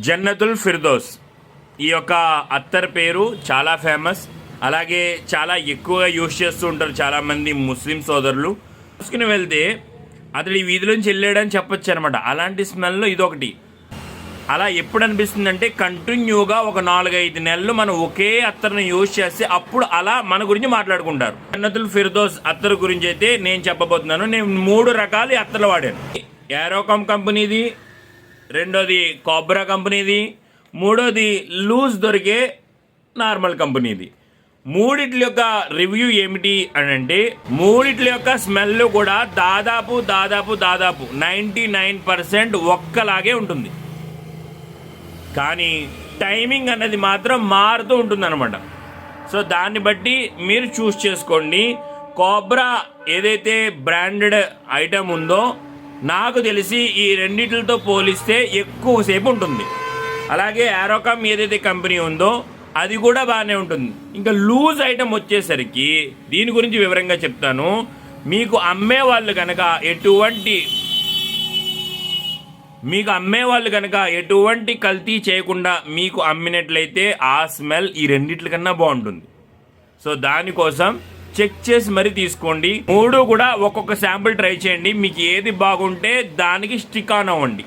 జన్నతుల్ ఫిర్దోస్ ఈ యొక్క అత్తర్ పేరు చాలా ఫేమస్. అలాగే చాలా ఎక్కువగా యూజ్ చేస్తూ ఉంటారు చాలామంది ముస్లిం సోదరులు. చూసుకుని వెళ్తే అతడు ఈ వీధిలోంచి వెళ్ళాడని చెప్పొచ్చు అనమాట. అలాంటి స్మెల్లో ఇదొకటి. అలా ఎప్పుడు అనిపిస్తుంది అంటే కంటిన్యూగా ఒక 4-5 నెలలు మనం ఒకే అత్తర్ని యూజ్ చేస్తే అప్పుడు అలా మన గురించి మాట్లాడుకుంటారు. జన్నతుల్ ఫిర్దోస్ అత్తర్ గురించి అయితే నేను చెప్పబోతున్నాను. నేను 3 రకాల అత్తర్లు వాడాను. ఏరోకామ్ కంపెనీది, రెండోది కోబ్రా కంపెనీది, మూడోది లూజ్ దొరికే నార్మల్ కంపెనీది. మూడిట్ల యొక్క రివ్యూ ఏమిటి అని అంటే మూడిట్ల యొక్క స్మెల్ కూడా దాదాపు 99% ఒక్కలాగే ఉంటుంది. కానీ టైమింగ్ అన్నది మాత్రం మారుతూ ఉంటుంది అనమాట. సో దాన్ని బట్టి మీరు చూస్ చేసుకోండి. కోబ్రా ఏదైతే బ్రాండెడ్ ఐటమ్ ఉందో నాకు తెలిసి ఈ రెండిట్లతో పోలిస్తే ఎక్కువసేపు ఉంటుంది. అలాగే ఏరోకామ్ ఏదైతే కంపెనీ ఉందో అది కూడా బాగానే ఉంటుంది. ఇంకా లూజ్ ఐటమ్ వచ్చేసరికి దీని గురించి వివరంగా చెప్తాను. మీకు అమ్మే వాళ్ళు కనుక ఎటువంటి కల్తీ చేయకుండా మీకు అమ్మినట్లయితే ఆ స్మెల్ ఈ రెండిట్ల కన్నా బాగుంటుంది. సో దానికోసం చెక్ చేసి మరీ తీసుకోండి. 3 కూడా ఒక్కొక్క శాంపుల్ ట్రై చేయండి. మీకు ఏది బాగుంటే దానికి స్టిక్ ఆన్ అవ్వండి.